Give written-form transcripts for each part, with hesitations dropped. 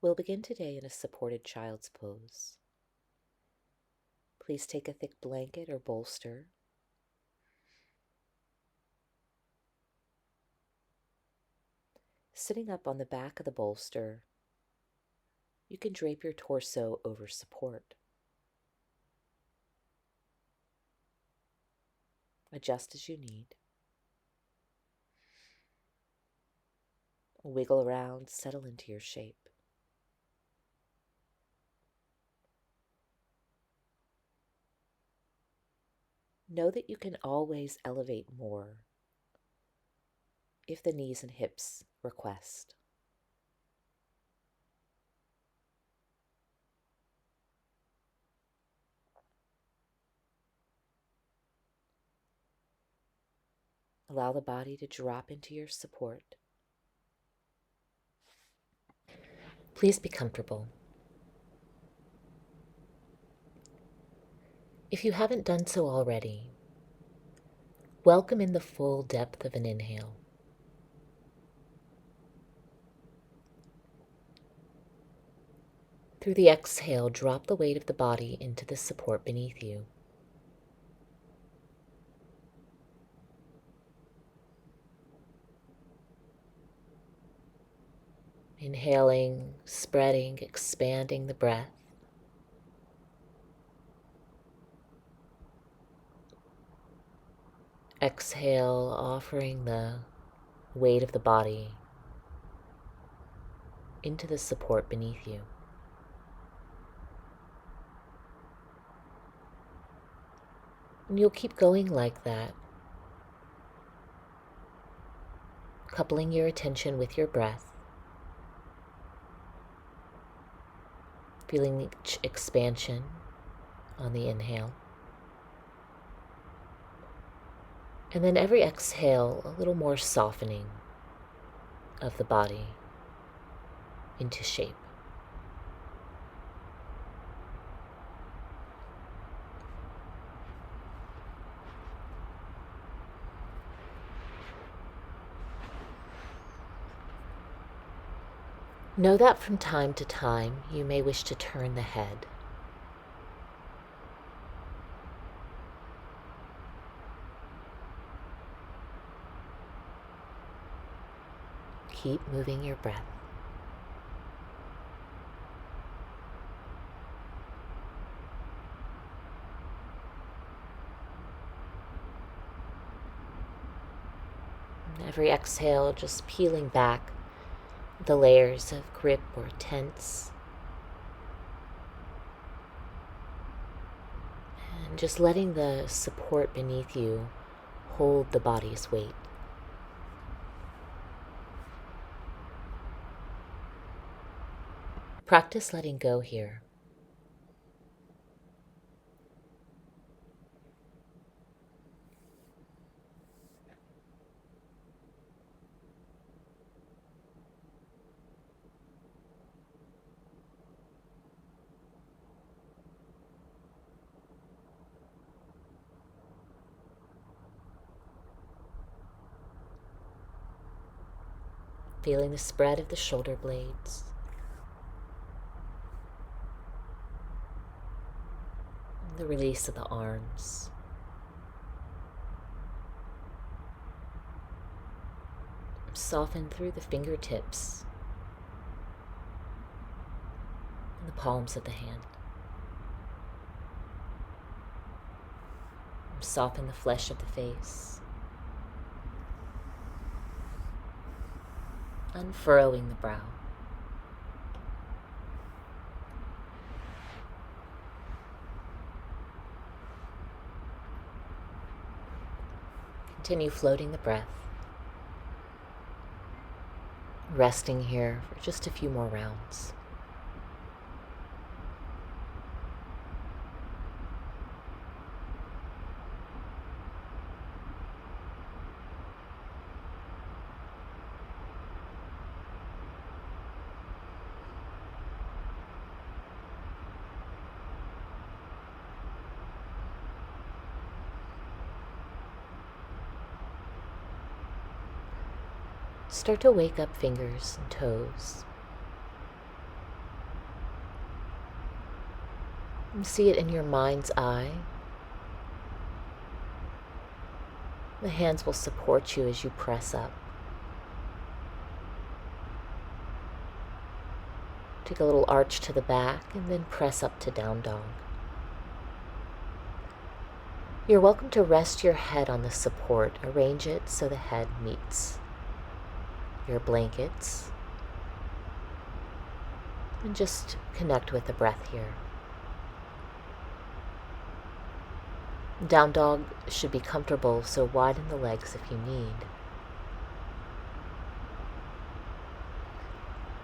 We'll begin today in a supported child's pose. Please take a thick blanket or bolster. Sitting up on the back of the bolster, you can drape your torso over support. Adjust as you need. Wiggle around, settle into your shape. Know that you can always elevate more if the knees and hips request. Allow the body to drop into your support. Please be comfortable. If you haven't done so already, welcome in the full depth of an inhale. Through the exhale, drop the weight of the body into the support beneath you. Inhaling, spreading, expanding the breath. Exhale, offering the weight of the body into the support beneath you. And you'll keep going like that, coupling your attention with your breath, feeling each expansion on the inhale. And then every exhale, a little more softening of the body into shape. Know that from time to time you may wish to turn the head. Keep moving your breath. And every exhale, just peeling back the layers of grip or tense. And just letting the support beneath you hold the body's weight. Practice letting go here. Feeling the spread of the shoulder blades. The release of the arms. Soften through the fingertips and the palms of the hand. Soften the flesh of the face. Unfurrowing the brow. Continue floating the breath. Resting here for just a few more rounds. Start to wake up fingers and toes. And see it in your mind's eye. The hands will support you as you press up. Take a little arch to the back and then press up to down dog. You're welcome to rest your head on the support. Arrange it so the head meets your blankets. And just connect with the breath here. Down dog should be comfortable, so widen the legs if you need.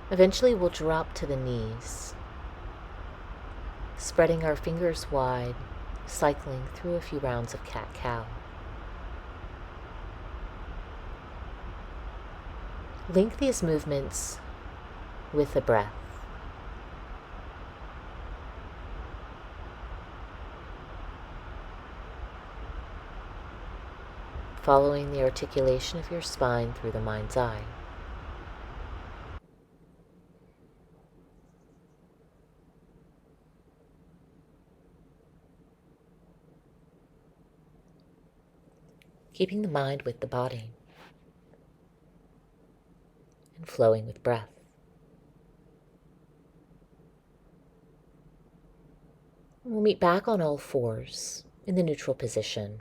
Eventually we'll drop to the knees, spreading our fingers wide, cycling through a few rounds of cat-cow. Link these movements with the breath. Following the articulation of your spine through the mind's eye. Keeping the mind with the body and flowing with breath. We'll meet back on all fours in the neutral position.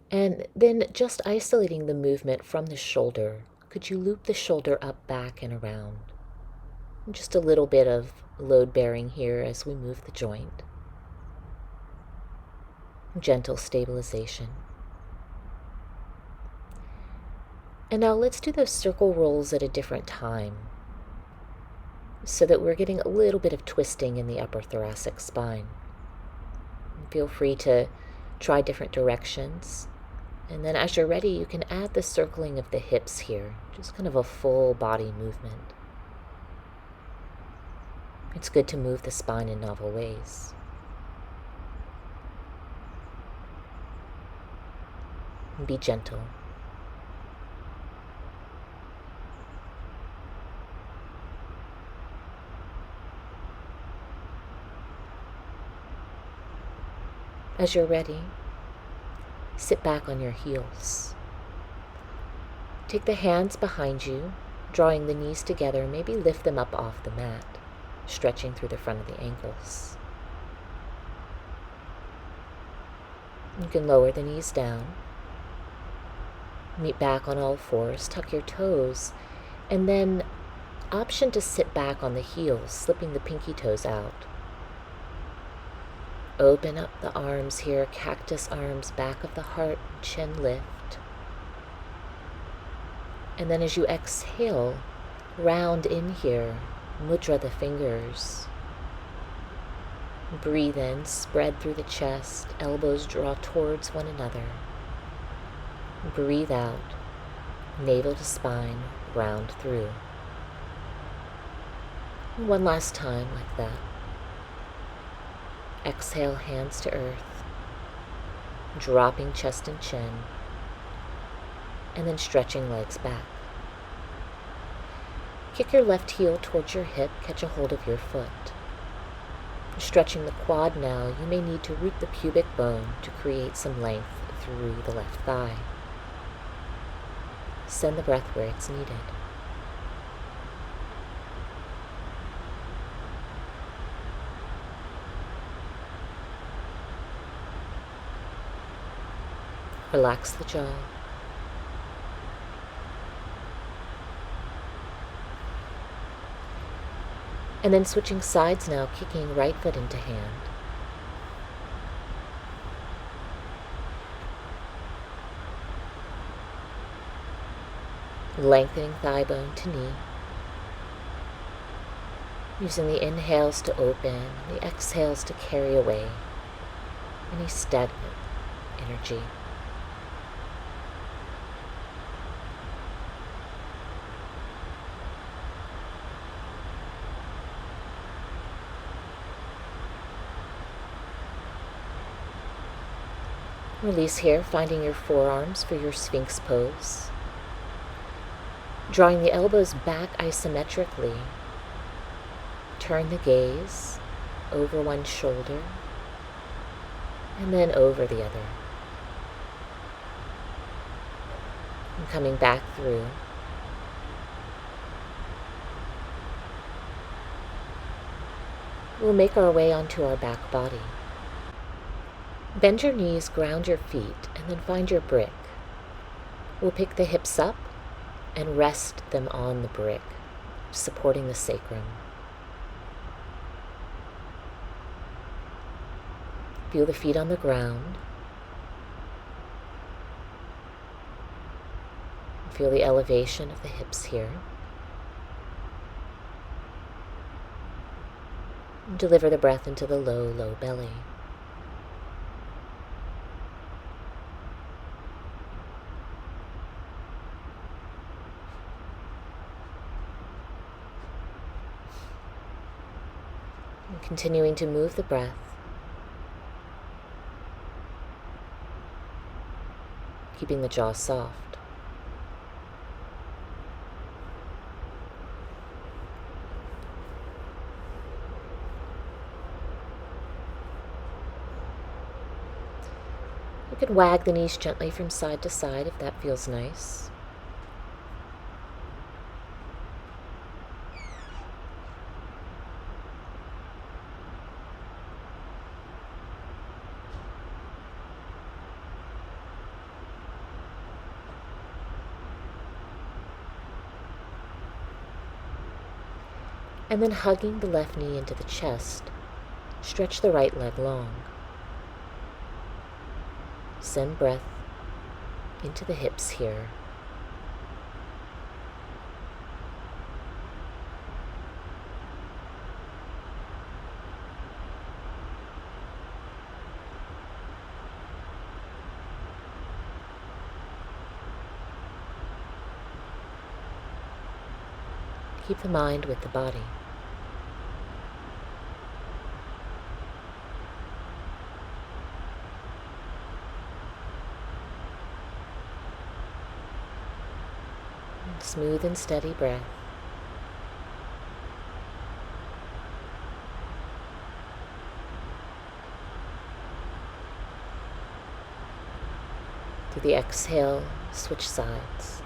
And then just isolating the movement from the shoulder, could you loop the shoulder up, back, and around? And just a little bit of load bearing here as we move the joint. Gentle stabilization. And now let's do those circle rolls at a different time so that we're getting a little bit of twisting in the upper thoracic spine. Feel free to try different directions. And then as you're ready, you can add the circling of the hips here, just kind of a full body movement. It's good to move the spine in novel ways. And be gentle. As you're ready, sit back on your heels. Take the hands behind you, drawing the knees together, maybe lift them up off the mat, stretching through the front of the ankles. You can lower the knees down, meet back on all fours, tuck your toes, and then option to sit back on the heels, slipping the pinky toes out. Open up the arms here, cactus arms, back of the heart, chin lift. And then as you exhale, round in here, mudra the fingers. Breathe in, spread through the chest, elbows draw towards one another. Breathe out, navel to spine, round through. One last time like that. Exhale, hands to earth, dropping chest and chin, and then stretching legs back. Kick your left heel towards your hip, catch a hold of your foot. Stretching the quad now, you may need to root the pubic bone to create some length through the left thigh. Send the breath where it's needed. Relax the jaw. And then switching sides now, kicking right foot into hand. Lengthening thigh bone to knee. Using the inhales to open, the exhales to carry away any stagnant energy. Release here, finding your forearms for your Sphinx pose. Drawing the elbows back isometrically. Turn the gaze over one shoulder, and then over the other. And coming back through. We'll make our way onto our back body. Bend your knees, ground your feet, and then find your brick. We'll pick the hips up and rest them on the brick, supporting the sacrum. Feel the feet on the ground. Feel the elevation of the hips here. Deliver the breath into the low, low belly. And continuing to move the breath. Keeping the jaw soft. You could wag the knees gently from side to side if that feels nice. And then hugging the left knee into the chest, stretch the right leg long. Send breath into the hips here. Keep the mind with the body. Smooth and steady breath. Through the exhale, switch sides.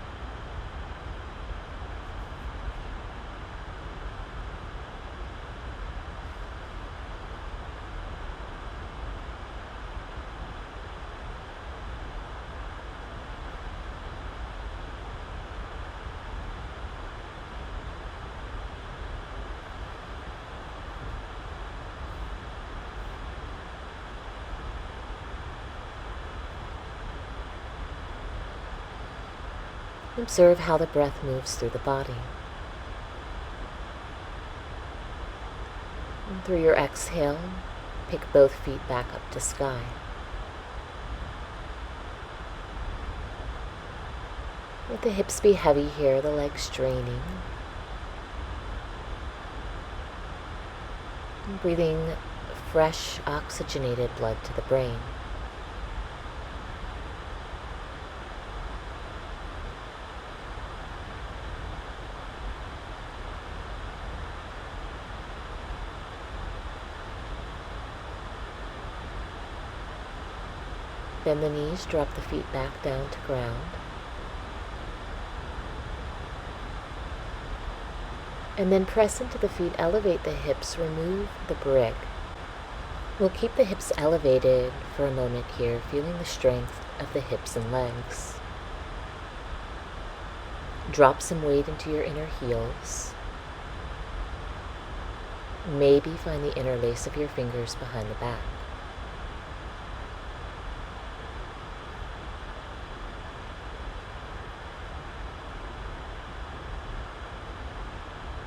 Observe how the breath moves through the body. And through your exhale, pick both feet back up to sky. Let the hips be heavy here, the legs straining. And breathing fresh, oxygenated blood to the brain. Bend the knees, drop the feet back down to ground. And then press into the feet, elevate the hips, remove the brick. We'll keep the hips elevated for a moment here, feeling the strength of the hips and legs. Drop some weight into your inner heels. Maybe find the interlace of your fingers behind the back.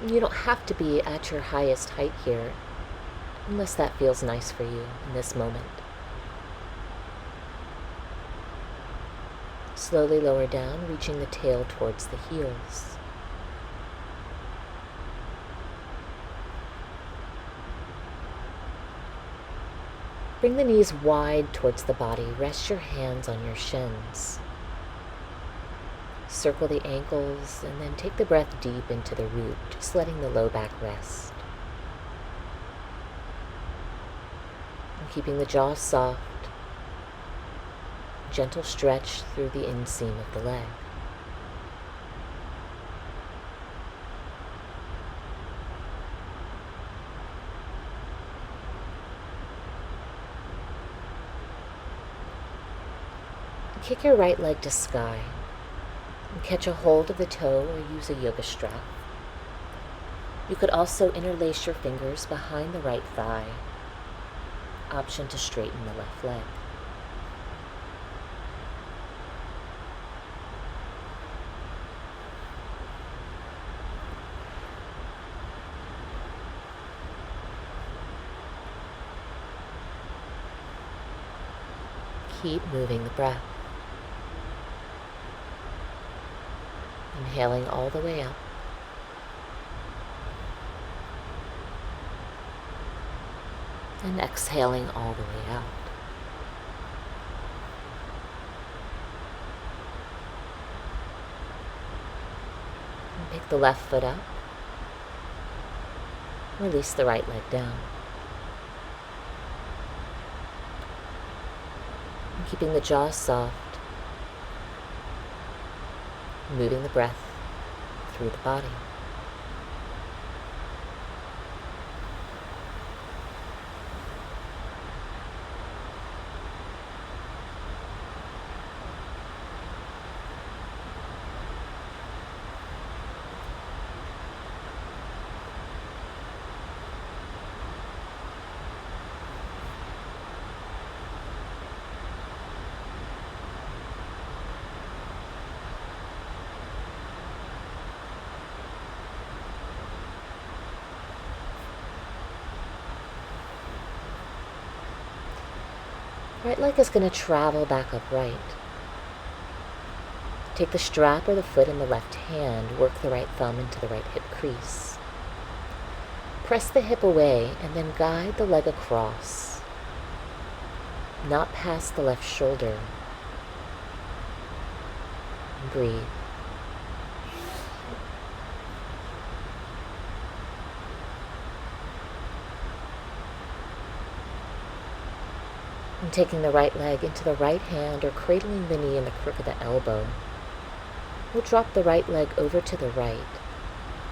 You don't have to be at your highest height here, unless that feels nice for you in this moment. Slowly lower down, reaching the tail towards the heels. Bring the knees wide towards the body. Rest your hands on your shins. Circle the ankles, and then take the breath deep into the root, just letting the low back rest. Keeping the jaw soft, gentle stretch through the inseam of the leg. Kick your right leg to sky and catch a hold of the toe or use a yoga strap. You could also interlace your fingers behind the right thigh. Option to straighten the left leg. Keep moving the breath. Inhaling all the way up. And exhaling all the way out. And pick the left foot up. Release the right leg down. And keeping the jaw soft. Moving the breath through the body. Right leg is going to travel back upright. Take the strap or the foot in the left hand, work the right thumb into the right hip crease. Press the hip away and then guide the leg across, not past the left shoulder. Breathe. And taking the right leg into the right hand or cradling the knee in the crook of the elbow, we'll drop the right leg over to the right,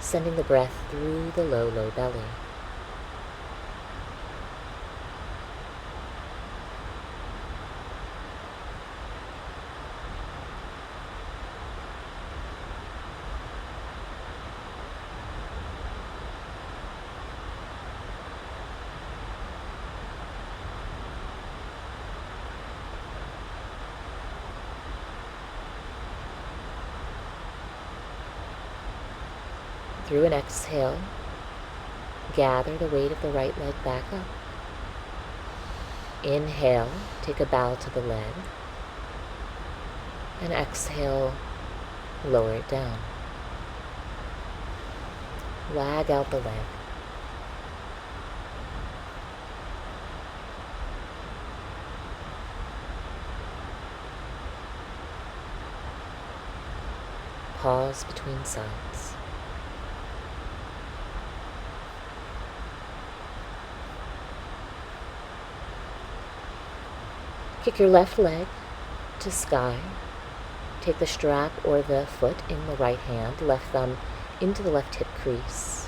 sending the breath through the low, low belly. Through an exhale, gather the weight of the right leg back up. Inhale, take a bow to the leg. And exhale, lower it down. Lag out the leg. Pause between sides. Kick your left leg to sky. Take the strap or the foot in the right hand, left thumb into the left hip crease.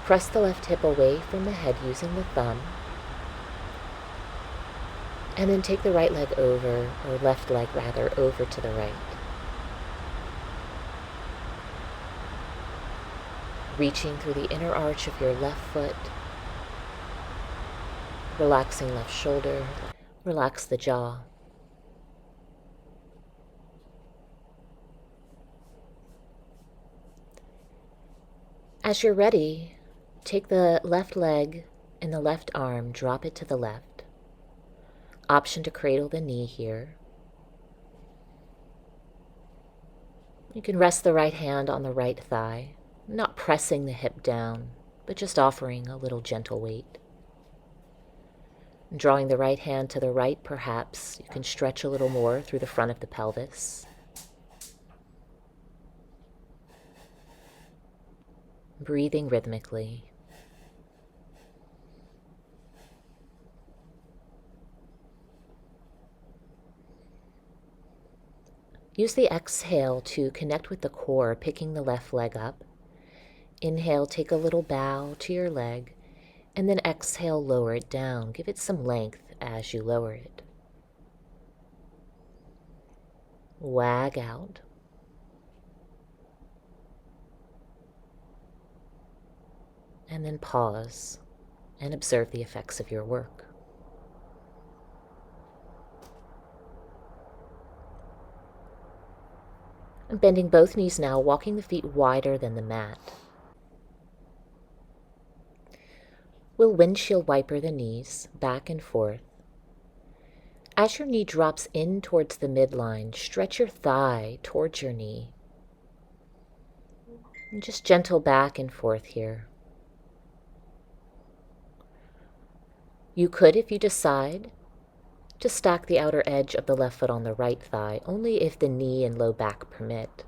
Press the left hip away from the head using the thumb. And then take the right leg over, or left leg rather, over to the right. Reaching through the inner arch of your left foot. Relaxing left shoulder. Relax the jaw. As you're ready, take the left leg and the left arm, drop it to the left. Option to cradle the knee here. You can rest the right hand on the right thigh, not pressing the hip down, but just offering a little gentle weight. Drawing the right hand to the right, perhaps, you can stretch a little more through the front of the pelvis. Breathing rhythmically. Use the exhale to connect with the core, picking the left leg up. Inhale, take a little bow to your leg, and then exhale, lower it down. Give it some length as you lower it. Wag out. And then pause and observe the effects of your work. And bending both knees now, walking the feet wider than the mat. We'll windshield wiper the knees back and forth. As your knee drops in towards the midline, stretch your thigh towards your knee. And just gentle back and forth here. You could, if you decide, to stack the outer edge of the left foot on the right thigh, only if the knee and low back permit.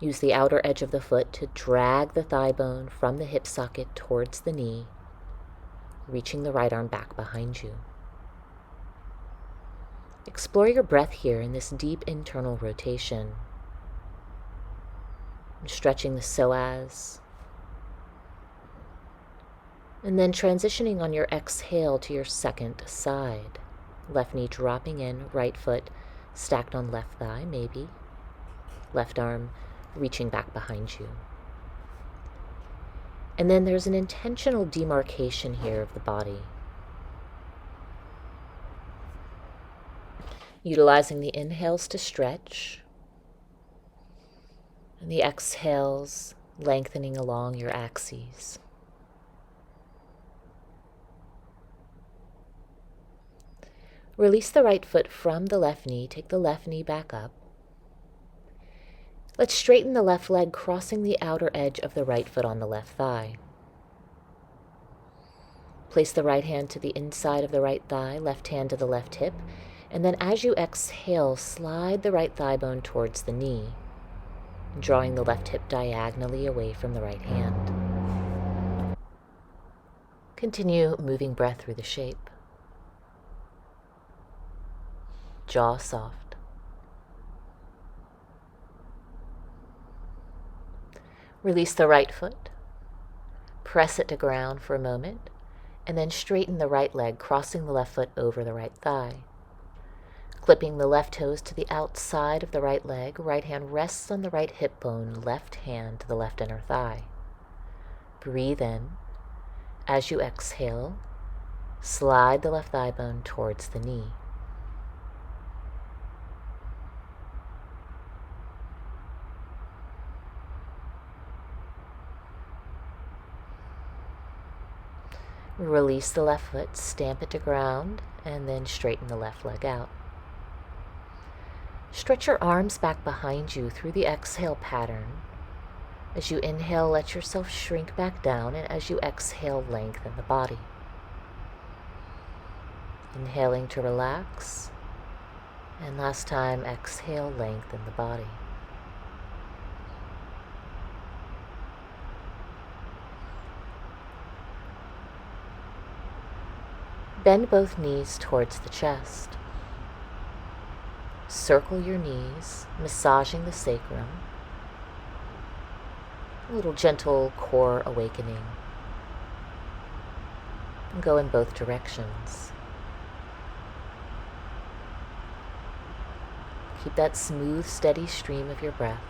Use the outer edge of the foot to drag the thigh bone from the hip socket towards the knee, reaching the right arm back behind you. Explore your breath here in this deep internal rotation. Stretching the psoas. And then transitioning on your exhale to your second side. Left knee dropping in, right foot stacked on left thigh, maybe. Left arm reaching back behind you. And then there's an intentional demarcation here of the body. Utilizing the inhales to stretch, and the exhales lengthening along your axes. Release the right foot from the left knee. Take the left knee back up. Let's straighten the left leg, crossing the outer edge of the right foot on the left thigh. Place the right hand to the inside of the right thigh, left hand to the left hip, and then as you exhale, slide the right thigh bone towards the knee, drawing the left hip diagonally away from the right hand. Continue moving breath through the shape. Jaw soft. Release the right foot. Press it to ground for a moment, and then straighten the right leg, crossing the left foot over the right thigh. Clipping the left toes to the outside of the right leg, right hand rests on the right hip bone, left hand to the left inner thigh. Breathe in. As you exhale, slide the left thigh bone towards the knee. Release the left foot, stamp it to ground, and then straighten the left leg out. Stretch your arms back behind you through the exhale pattern. As you inhale, let yourself shrink back down, and as you exhale, lengthen the body. Inhaling to relax, and last time, exhale, lengthen the body. Bend both knees towards the chest. Circle your knees, massaging the sacrum. A little gentle core awakening. And go in both directions. Keep that smooth, steady stream of your breath.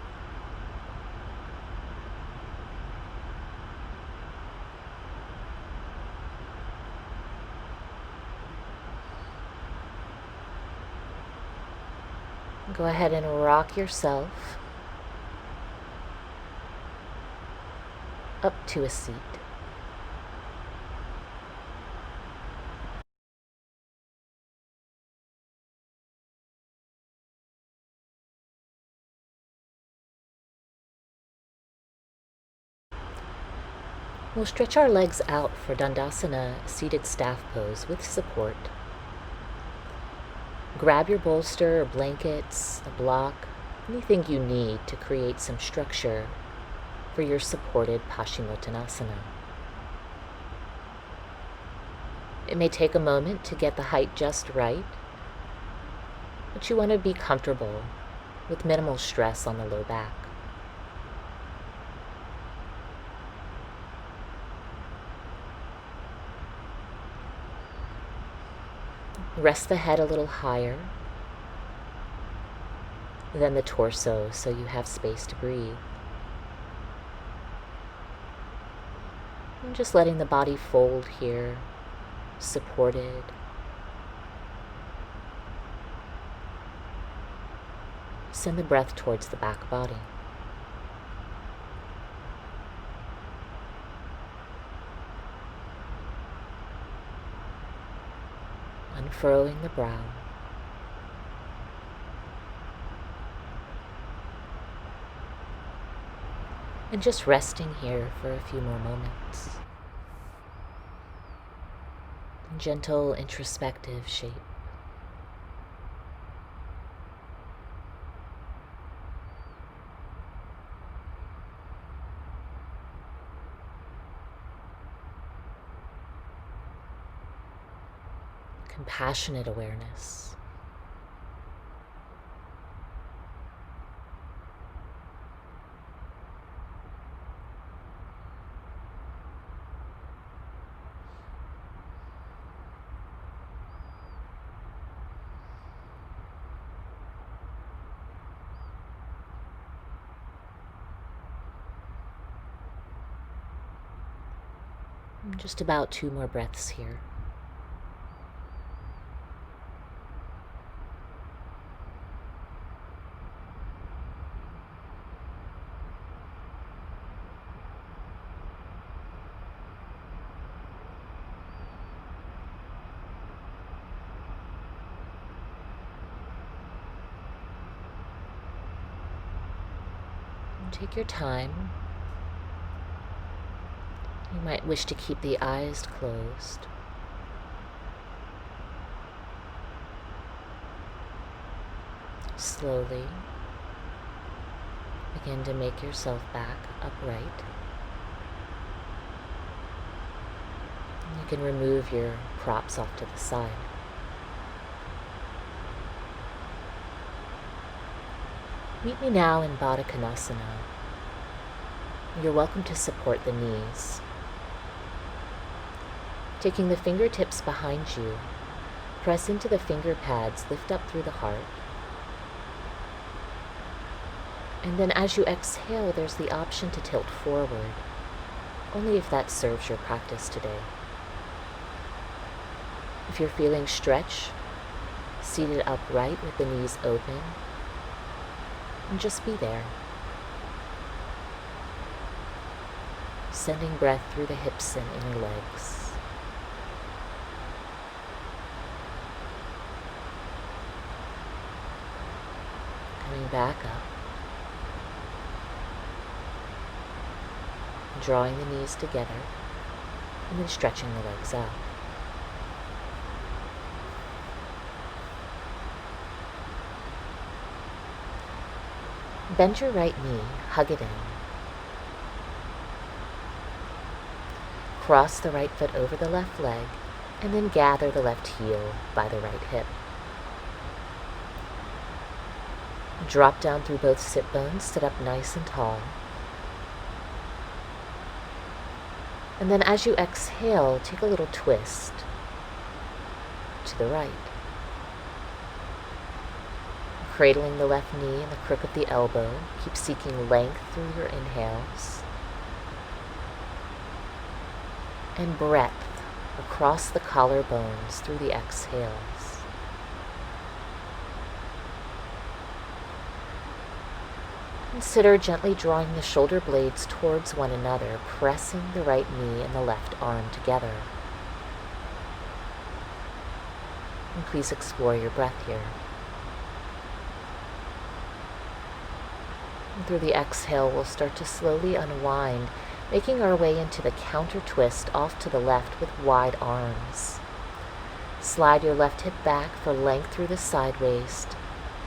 Go ahead and rock yourself up to a seat. We'll stretch our legs out for Dandasana, seated staff pose with support. Grab your bolster or blankets, a block, anything you need to create some structure for your supported Paschimottanasana. It may take a moment to get the height just right, but you want to be comfortable with minimal stress on the low back. Rest the head a little higher than the torso so you have space to breathe. And just letting the body fold here, supported. Send the breath towards the back body. Unfurrowing the brow. And just resting here for a few more moments. Gentle, introspective shape. Compassionate awareness. Just about 2 more breaths here. And take your time. You might wish to keep the eyes closed. Slowly begin to make yourself back upright. You can remove your props off to the side. Meet me now in Baddha Konasana. You're welcome to support the knees. Taking the fingertips behind you, press into the finger pads, lift up through the heart. And then as you exhale, there's the option to tilt forward, only if that serves your practice today. If you're feeling stretch, seated upright with the knees open, and just be there. Sending breath through the hips and inner legs. Coming back up. Drawing the knees together and then stretching the legs out. Bend your right knee, hug it in. Cross the right foot over the left leg and then gather the left heel by the right hip. Drop down through both sit bones, sit up nice and tall. And then as you exhale, take a little twist to the right. Cradling the left knee in the crook of the elbow, keep seeking length through your inhales. And breadth across the collarbones through the exhales. Consider gently drawing the shoulder blades towards one another, pressing the right knee and the left arm together. And please explore your breath here. And through the exhale, we'll start to slowly unwind, making our way into the counter twist off to the left with wide arms. Slide your left hip back for length through the side waist,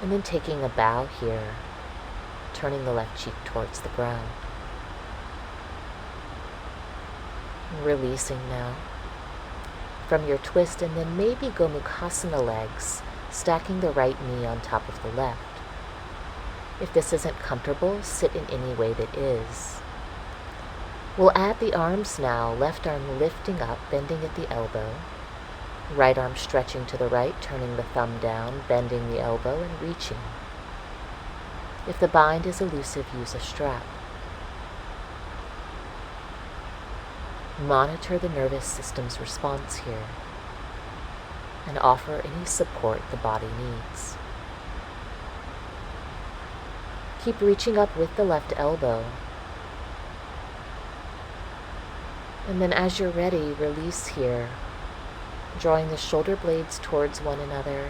and then taking a bow here, turning the left cheek towards the ground. Releasing now from your twist, and then maybe Gomukhasana legs, stacking the right knee on top of the left. If this isn't comfortable, sit in any way that is. We'll add the arms now, left arm lifting up, bending at the elbow. Right arm stretching to the right, turning the thumb down, bending the elbow and reaching. If the bind is elusive, use a strap. Monitor the nervous system's response here and offer any support the body needs. Keep reaching up with the left elbow. And then as you're ready, release here, drawing the shoulder blades towards one another,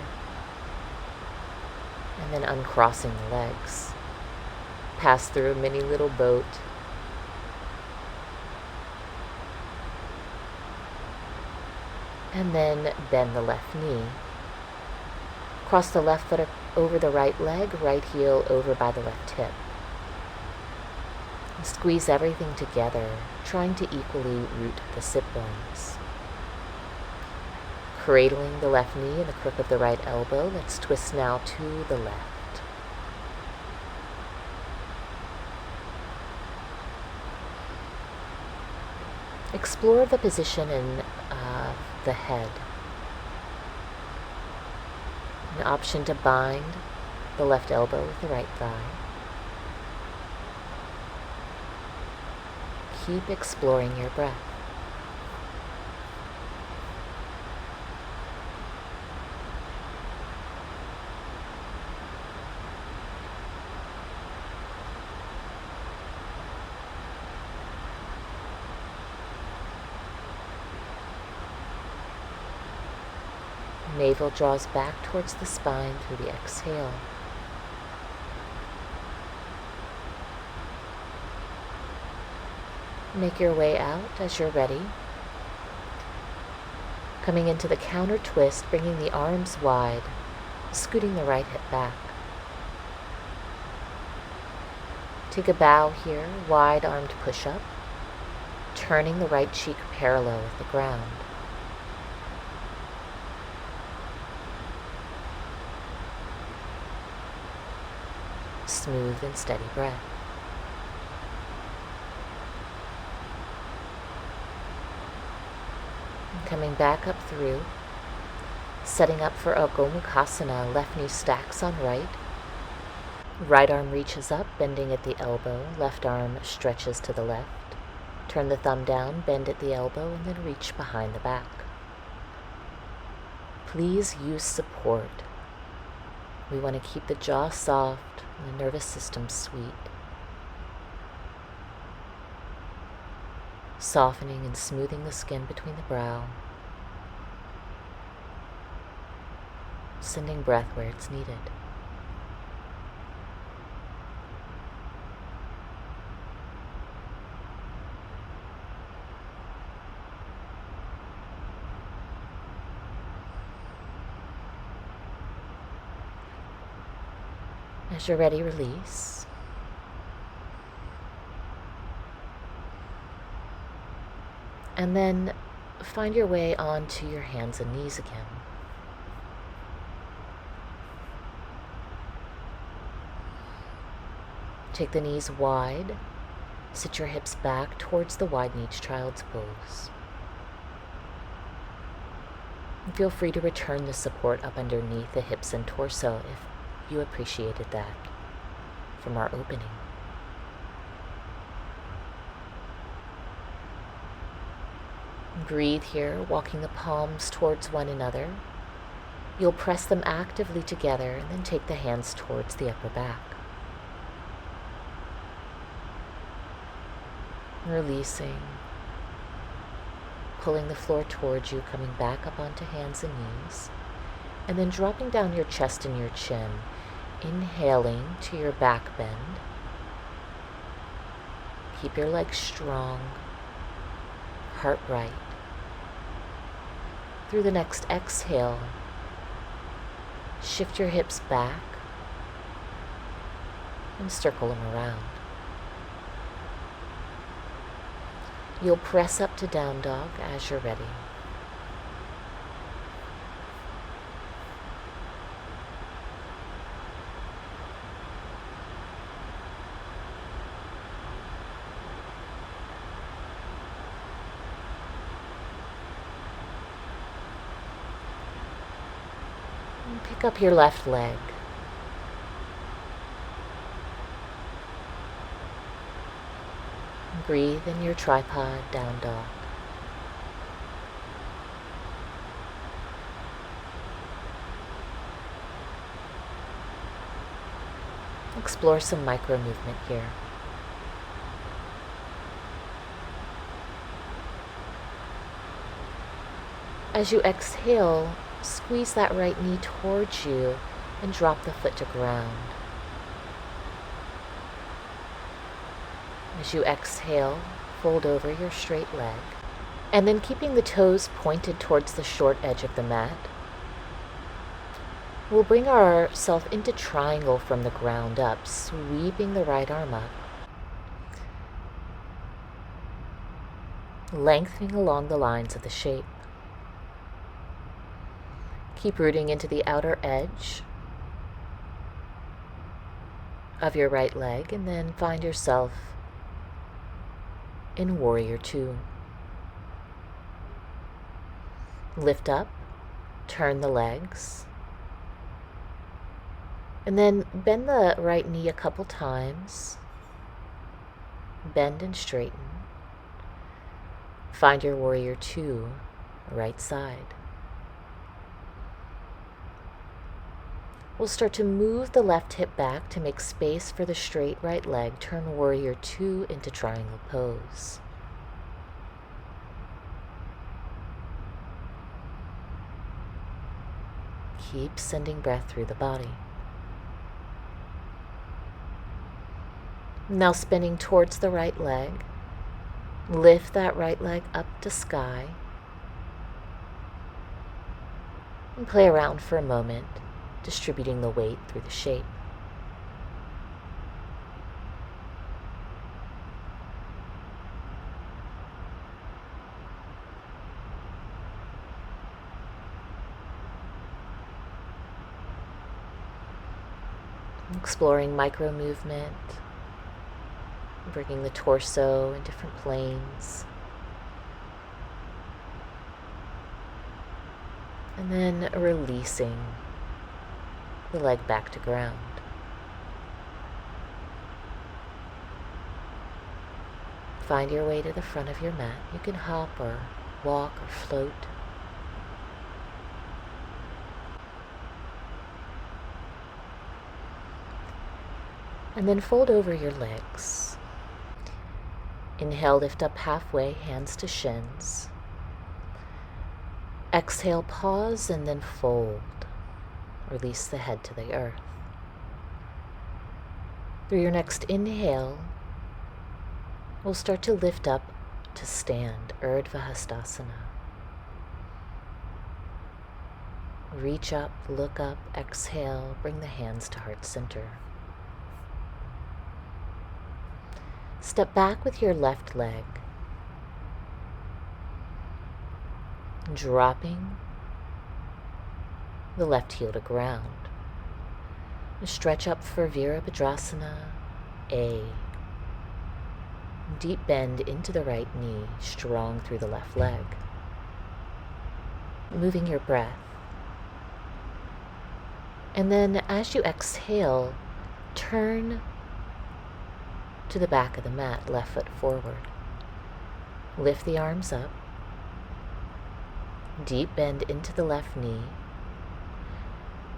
and then uncrossing the legs. Pass through a mini little boat. And then bend the left knee. Cross the left foot over the right leg, right heel over by the left hip. Squeeze everything together, trying to equally root the sit bones. Cradling the left knee in the crook of the right elbow, let's twist now to the left. Explore the position in the head. An option to bind the left elbow with the right thigh. Keep exploring your breath. Navel draws back towards the spine through the exhale. Make your way out as you're ready. Coming into the counter twist, bringing the arms wide, scooting the right hip back. Take a bow here, wide-armed push-up, turning the right cheek parallel with the ground. Smooth and steady breath. And coming back up through, setting up for a Gomukhasana, left knee stacks on right. Right arm reaches up, bending at the elbow. Left arm stretches to the left. Turn the thumb down, bend at the elbow, and then reach behind the back. Please use support. We want to keep the jaw soft and the nervous system sweet. Softening and smoothing the skin between the brow. Sending breath where it's needed. As you're ready, release. And then find your way onto your hands and knees again. Take the knees wide. Sit your hips back towards the wide-kneed child's pose. And feel free to return the support up underneath the hips and torso if you appreciated that from our opening. Breathe here, walking the palms towards one another. You'll press them actively together and then take the hands towards the upper back. Releasing, pulling the floor towards you, coming back up onto hands and knees, and then dropping down your chest and your chin, inhaling to your back bend. Keep your legs strong, heart right. Through the next exhale, shift your hips back and circle them around. You'll press up to down dog as you're ready. Pick up your left leg. Breathe in your tripod down dog. Explore some micro movement here. As you exhale, squeeze that right knee towards you and drop the foot to ground. As you exhale, fold over your straight leg, and then keeping the toes pointed towards the short edge of the mat, we'll bring ourselves into triangle from the ground up, sweeping the right arm up, lengthening along the lines of the shape. Keep rooting into the outer edge of your right leg, and then find yourself in Warrior Two. Lift up, turn the legs, and then bend the right knee a couple times. Bend and straighten. Find your Warrior Two, right side. We'll start to move the left hip back to make space for the straight right leg. Turn Warrior Two into triangle pose. Keep sending breath through the body. Now spinning towards the right leg. Lift that right leg up to sky. And play around for a moment, distributing the weight through the shape. Exploring micro movement, bringing the torso in different planes. And then releasing the leg back to ground. Find your way to the front of your mat. You can hop or walk or float. And then fold over your legs. Inhale, lift up halfway, hands to shins. Exhale, pause, and then fold. Release the head to the earth. Through your next inhale, we'll start to lift up to stand, Urdhva Hastasana. Reach up, look up, exhale, bring the hands to heart center. Step back with your left leg, dropping the left heel to ground. Stretch up for Virabhadrasana, A. Deep bend into the right knee, strong through the left leg. Moving your breath. And then as you exhale, turn to the back of the mat, left foot forward. Lift the arms up. Deep bend into the left knee.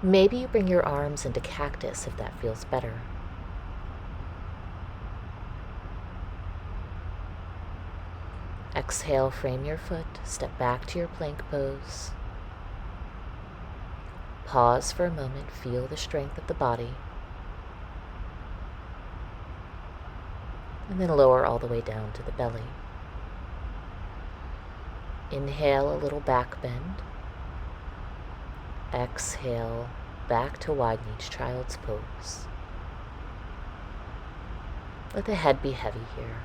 Maybe you bring your arms into cactus if that feels better. Exhale, frame your foot, step back to your plank pose. Pause for a moment, feel the strength of the body. And then lower all the way down to the belly. Inhale, a little back bend. Exhale, back to wide kneed child's pose. Let the head be heavy here.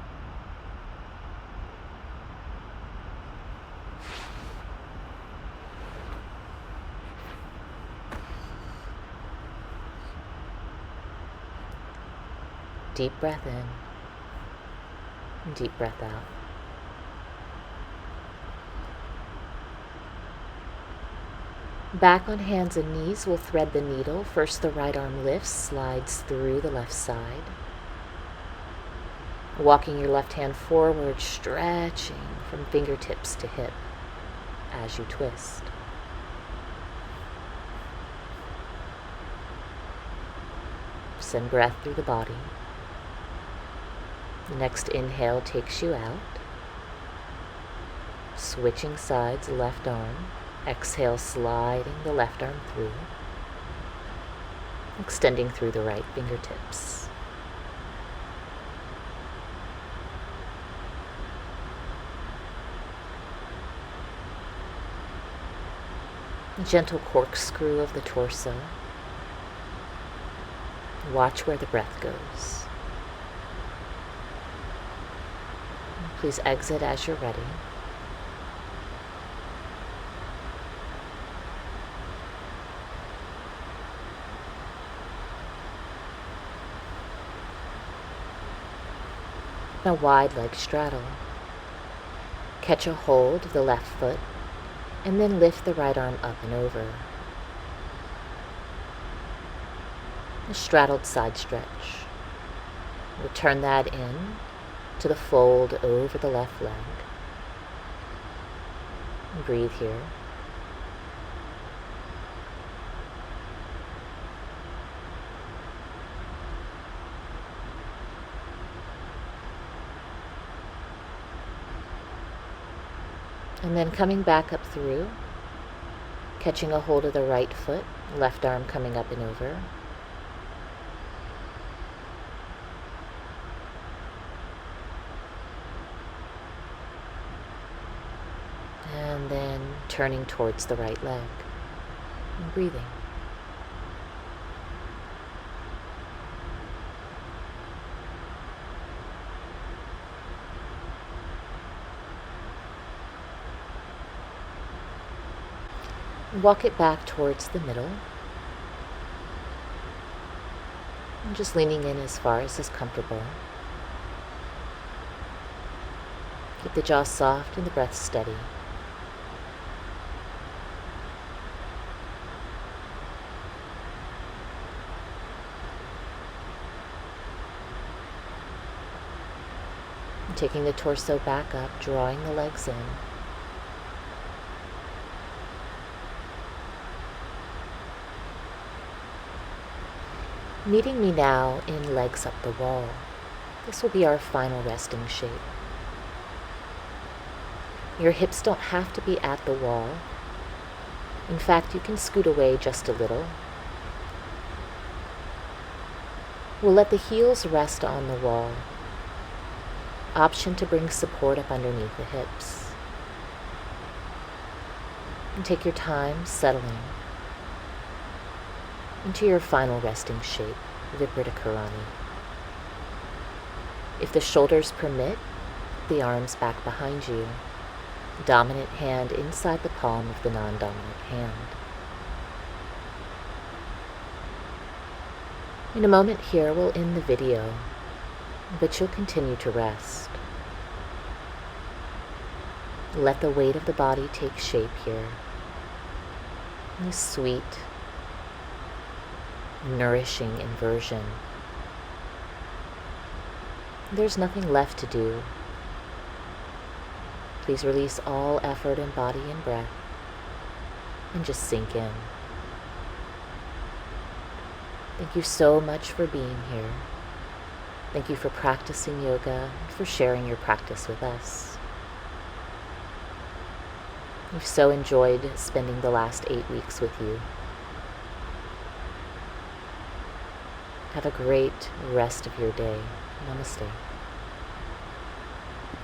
Deep breath in. Deep breath out. Back on hands and knees, we'll thread the needle. First, the right arm lifts, slides through the left side. Walking your left hand forward, stretching from fingertips to hip as you twist. Send breath through the body. The next inhale takes you out. Switching sides, left arm. Exhale, sliding the left arm through. Extending through the right fingertips. Gentle corkscrew of the torso. Watch where the breath goes. Please exit as you're ready. Now wide leg straddle. Catch a hold of the left foot and then lift the right arm up and over. A straddled side stretch. Return that in to the fold over the left leg. Breathe here. And then coming back up through, catching a hold of the right foot, left arm coming up and over. And then turning towards the right leg and breathing. Walk it back towards the middle. And just leaning in as far as is comfortable. Keep the jaw soft and the breath steady. And taking the torso back up, drawing the legs in. Meeting me now in legs up the wall. This will be our final resting shape. Your hips don't have to be at the wall. In fact, you can scoot away just a little. We'll let the heels rest on the wall. Option to bring support up underneath the hips. And take your time settling into your final resting shape, Viparita Karani. If the shoulders permit, the arms back behind you, dominant hand inside the palm of the non-dominant hand. In a moment here, we'll end the video, but you'll continue to rest. Let the weight of the body take shape here. This sweet, nourishing inversion. There's nothing left to do. Please release all effort in body and breath and just sink in. Thank you so much for being here. Thank you for practicing yoga and for sharing your practice with us. We've so enjoyed spending the last 8 weeks with you. Have a great rest of your day. Namaste.